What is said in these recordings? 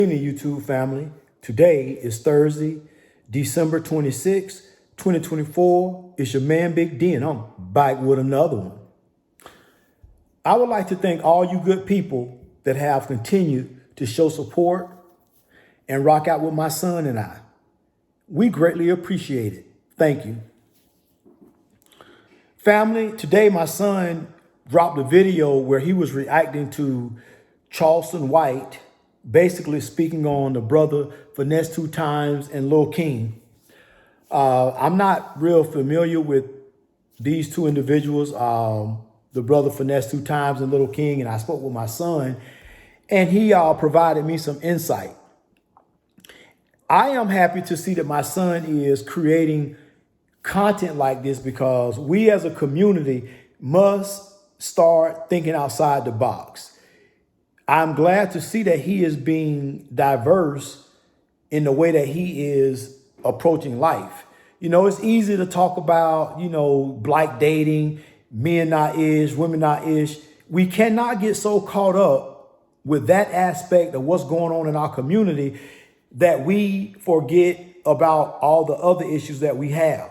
Good evening, YouTube family. Today is Thursday, December 26, 2024. It's your man, Big D, and I'm back with another one. I would like to thank all you good people that have continued to show support and rock out with my son and I. We greatly appreciate it. Thank you. Family, today my son dropped a video where he was reacting to Charleston White, basically speaking on the brother Finesse 2 Times and Lil King. I'm not real familiar with these two individuals, the brother Finesse 2 Times and Lil King, and I spoke with my son, and he provided me some insight. I am happy to see that my son is creating content like this because we as a community must start thinking outside the box. I'm glad to see that he is being diverse in the way that he is approaching life. You know, it's easy to talk about, black dating, men not ish, women not ish. We cannot get so caught up with that aspect of what's going on in our community that we forget about all the other issues that we have.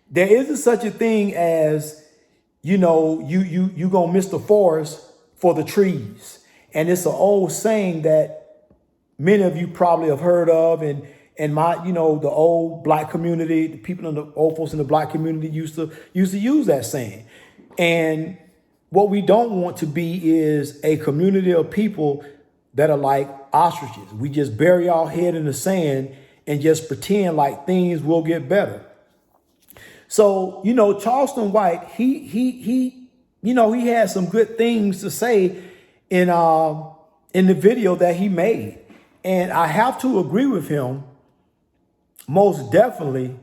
There isn't such a thing as, you gonna miss the forest for the trees. And it's an old saying that many of you probably have heard of, and my, the old black community, the people in the old folks in the black community used to use that saying. And what we don't want to be is a community of people that are like ostriches. We just bury our head in the sand and just pretend like things will get better. So, Charleston White, he had some good things to say in the video that he made. And I have to agree with him most definitely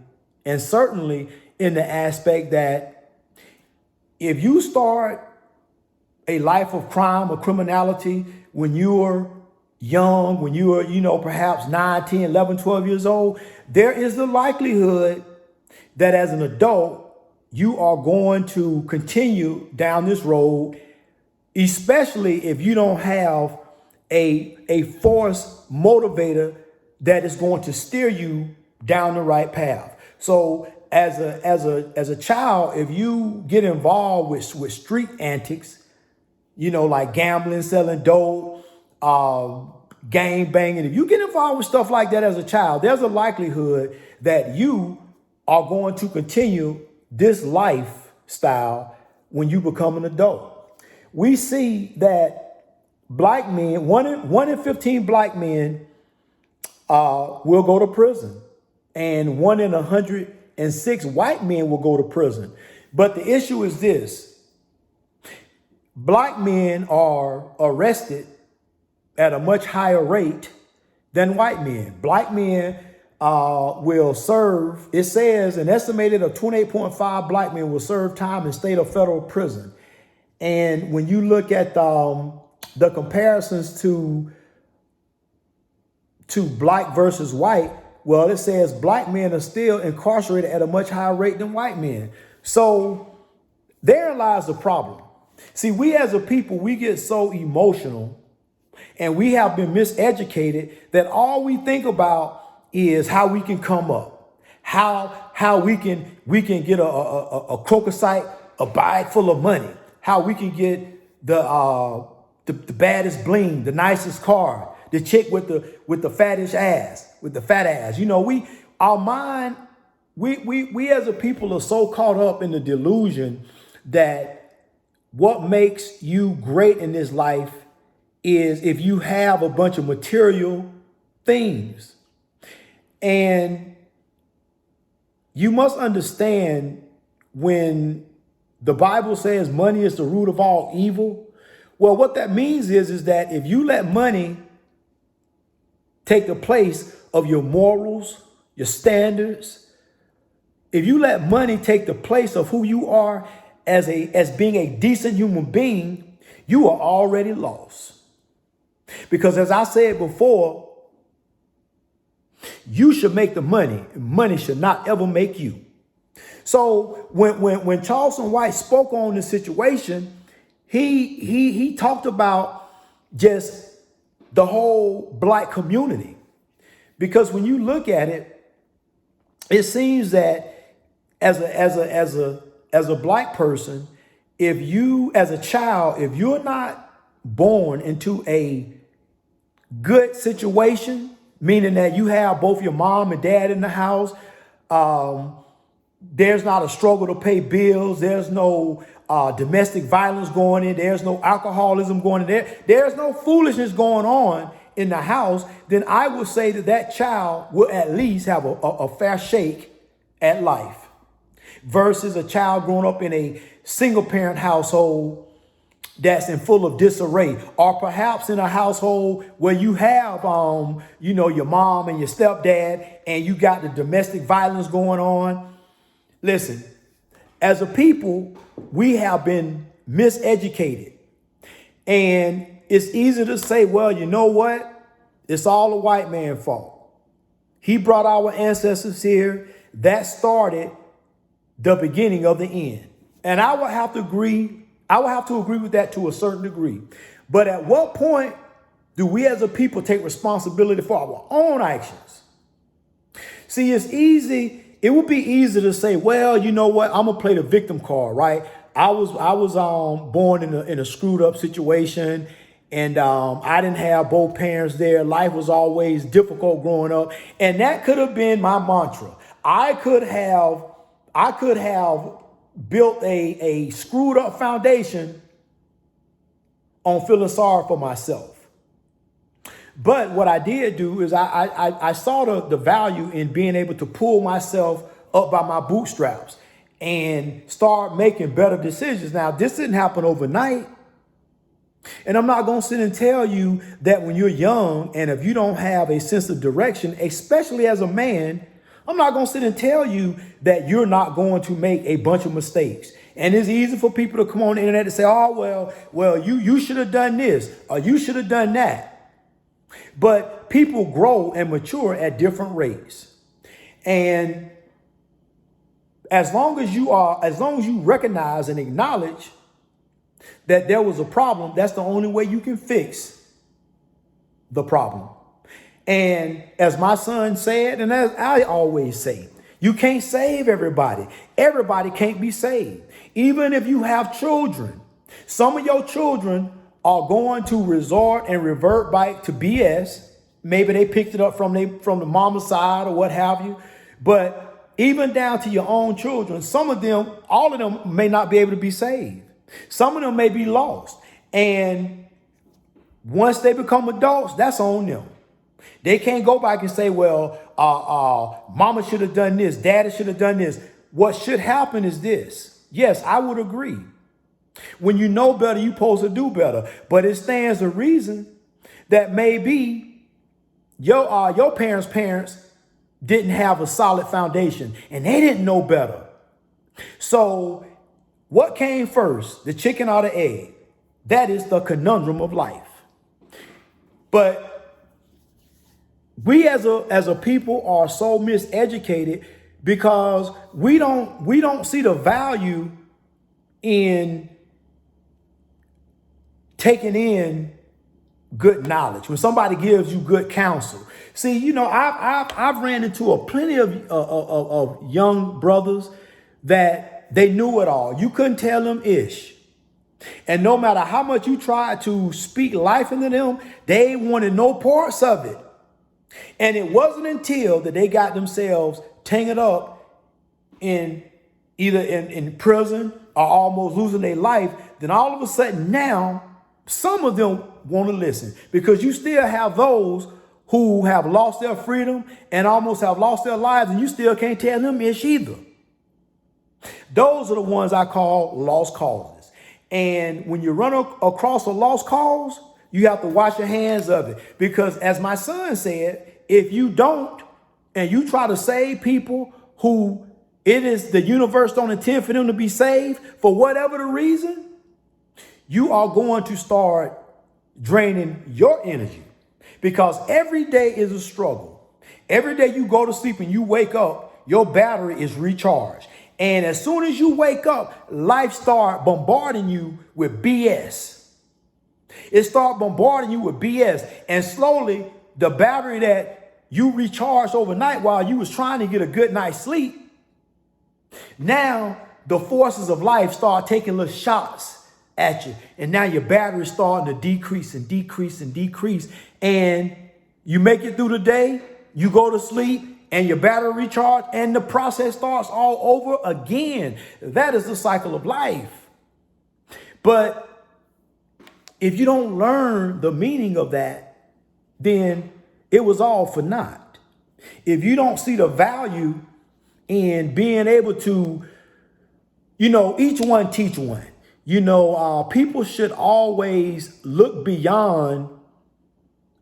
and certainly in the aspect that if you start a life of crime or criminality when you're young, when you are, perhaps 9, 10, 11, 12 years old, there is the likelihood that as an adult, you are going to continue down this road, especially if you don't have a force motivator that is going to steer you down the right path. So as a child, if you get involved with street antics, like gambling, selling dope, gang banging, if you get involved with stuff like that as a child, there's a likelihood that you are going to continue this lifestyle when you become an adult. We see that black men, one in 15 black men will go to prison, and 1 in 106 white men will go to prison. But the issue is this: black men are arrested at a much higher rate than white men. Black men will serve, it says an estimated of 28.5 black men will serve time in state or federal prison. And when you look at the comparisons to black versus white, well, it says black men are still incarcerated at a much higher rate than white men. So therein lies the problem. See, we as a people, we get so emotional and we have been miseducated that all we think about is how we can come up, how we can get a crocosite, a bag full of money, how we can get the baddest bling, the nicest car, the chick with the fattest ass, with the fat ass. Our mind, we as a people are so caught up in the delusion that what makes you great in this life is if you have a bunch of material things. And you must understand, when the Bible says money is the root of all evil, well, what that means is that if you let money take the place of your morals, your standards, if you let money take the place of who you are as being a decent human being, you are already lost. Because as I said before, you should make the money. Money should not ever make you. So when Charleston White spoke on the situation, he talked about just the whole black community. Because when you look at it, it seems that as a black person, if you, as a child, if you're not born into a good situation, meaning that you have both your mom and dad in the house, there's not a struggle to pay bills, there's no domestic violence going in, there's no alcoholism going in there, there's no foolishness going on in the house, then I would say that that child will at least have a fair shake at life. Versus a child growing up in a single parent household that's in full of disarray, or perhaps in a household where you have, your mom and your stepdad, and you got the domestic violence going on. Listen, as a people, we have been miseducated, and it's easy to say, well, you know what? It's all the white man's fault. He brought our ancestors here. That started the beginning of the end. And I would have to agree. I would have to agree with that to a certain degree. But at what point do we as a people take responsibility for our own actions? See, it's easy. It would be easy to say, well, you know what? I'm going to play the victim card, right? I was born in a screwed up situation, and I didn't have both parents there. Life was always difficult growing up. And that could have been my mantra. I could have built a screwed up foundation on feeling sorry for myself. But what I did do is I saw the value in being able to pull myself up by my bootstraps and start making better decisions. Now, this didn't happen overnight. And I'm not going to sit and tell you that when you're young and if you don't have a sense of direction, especially as a man, I'm not going to sit and tell you that you're not going to make a bunch of mistakes. And it's easy for people to come on the internet and say, oh, well, you should have done this or you should have done that. But people grow and mature at different rates. And as long as you recognize and acknowledge that there was a problem, that's the only way you can fix the problem. And as my son said, and as I always say, you can't save everybody. Everybody can't be saved. Even if you have children, some of your children are going to resort and revert back to BS. Maybe they picked it up from the mama's side or what have you. But even down to your own children, some of them, all of them may not be able to be saved. Some of them may be lost. And once they become adults, that's on them. They can't go back and say, well, mama should have done this, daddy should have done this. What should happen is this. Yes, I would agree. When you know better, you're supposed to do better. But it stands to reason that maybe your parents didn't have a solid foundation and they didn't know better. So what came first, the chicken or the egg? That is the conundrum of life. But we as a people are so miseducated because we don't see the value in taking in good knowledge. When somebody gives you good counsel. See, I've ran into plenty of young brothers that they knew it all. You couldn't tell them ish. And no matter how much you tried to speak life into them, they wanted no parts of it. And it wasn't until that they got themselves tangled up in either in prison or almost losing their life, then all of a sudden now, some of them want to listen, because you still have those who have lost their freedom and almost have lost their lives, and you still can't tell them ish either. Those are the ones I call lost causes. And when you run across a lost cause, you have to wash your hands of it. Because as my son said, if you don't, and you try to save people who it is the universe don't intend for them to be saved for whatever the reason, you are going to start draining your energy. Because every day is a struggle. Every day you go to sleep and you wake up, your battery is recharged. And as soon as you wake up, life starts bombarding you with BS. It starts bombarding you with BS. And slowly, the battery that you recharged overnight while you was trying to get a good night's sleep, now the forces of life start taking little shots at you. And now your battery is starting to decrease and decrease and decrease. And you make it through the day, you go to sleep, and your battery recharge, and the process starts all over again. That is the cycle of life. But if you don't learn the meaning of that, then it was all for naught. If you don't see the value in being able to, each one teach one. People should always look beyond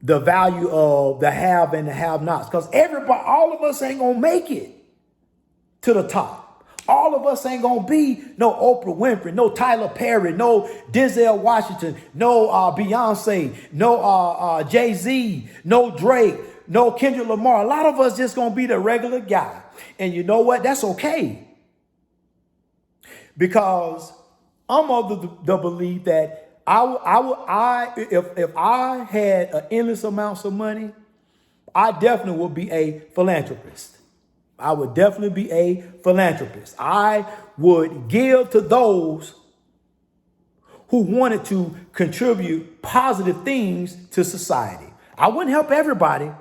the value of the have and the have-nots, because all of us ain't gonna make it to the top. All of us ain't gonna be no Oprah Winfrey, no Tyler Perry, no Denzel Washington, no Beyonce, no Jay-Z, no Drake, no Kendrick Lamar. A lot of us just gonna be the regular guy. And you know what? That's okay. Because I'm of the belief that if I had an endless amounts of money, I definitely would be a philanthropist. I would definitely be a philanthropist. I would give to those who wanted to contribute positive things to society. I wouldn't help everybody.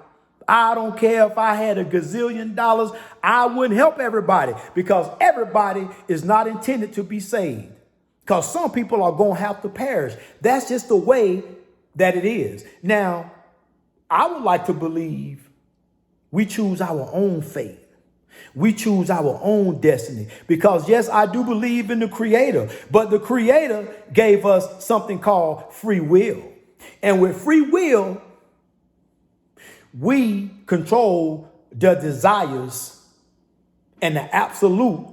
I don't care if I had $1 gazillion. I wouldn't help everybody, because everybody is not intended to be saved. Because some people are going to have to perish. That's just the way that it is. Now, I would like to believe we choose our own fate. We choose our own destiny. Because, yes, I do believe in the Creator. But the Creator gave us something called free will. And with free will, we control the desires and the absolute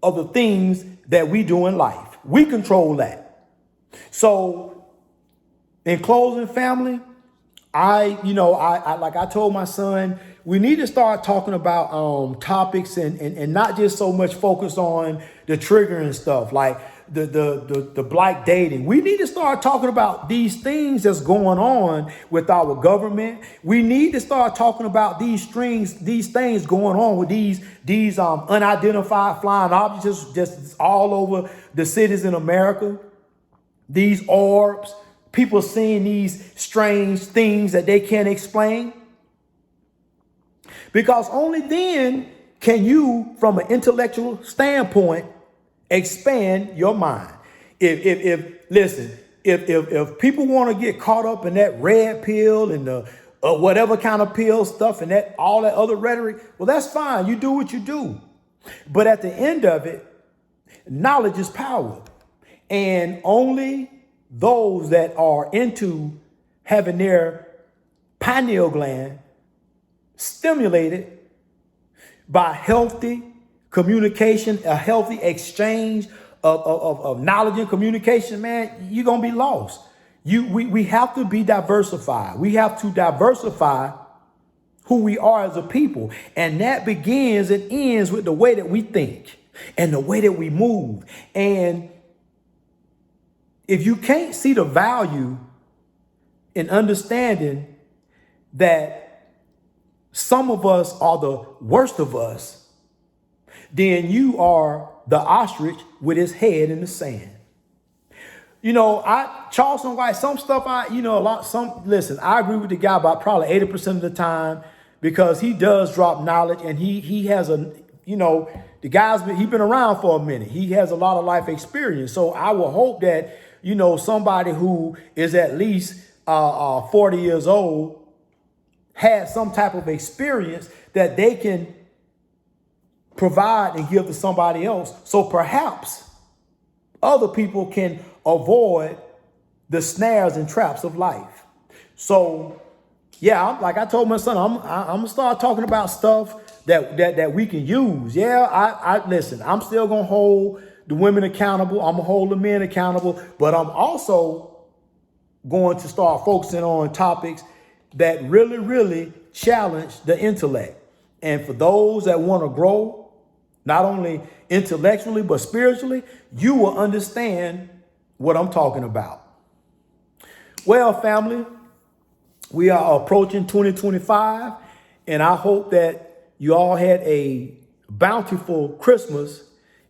of the things that we do in life. We control that. So in closing, family, I like I told my son, we need to start talking about topics and not just so much focus on the triggering stuff like the black dating. We need to start talking about these things that's going on with our government. We need to start talking about these things going on with these unidentified flying objects just all over the cities in America. These orbs, people seeing these strange things that they can't explain. Because only then can you, from an intellectual standpoint, expand your mind. If people want to get caught up in that red pill and the whatever kind of pill stuff and that all that other rhetoric, well, that's fine. You do what you do. But at the end of it, knowledge is power. And only those that are into having their pineal gland stimulated by healthy communication, a healthy exchange of knowledge and communication, man, you're going to be lost. We have to be diversified. We have to diversify who we are as a people. And that begins and ends with the way that we think and the way that we move. And if you can't see the value in understanding that some of us are the worst of us, then you are the ostrich with his head in the sand. Charleston White, some stuff I agree with the guy about probably 80% of the time, because he does drop knowledge and he has the guy's he's been around for a minute. He has a lot of life experience. So I will hope that, somebody who is at least 40 years old has some type of experience that they can provide and give to somebody else. So perhaps other people can avoid the snares and traps of life. So, yeah, like I told my son, I'm gonna start talking about stuff that we can use. Yeah, I listen, I'm still gonna hold the women accountable. I'm gonna hold the men accountable, but I'm also going to start focusing on topics that really, really challenge the intellect. And for those that want to grow, not only intellectually, but spiritually, you will understand what I'm talking about. Well, family, we are approaching 2025, and I hope that you all had a bountiful Christmas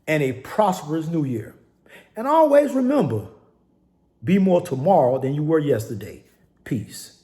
and a prosperous New Year. And always remember, be more tomorrow than you were yesterday. Peace.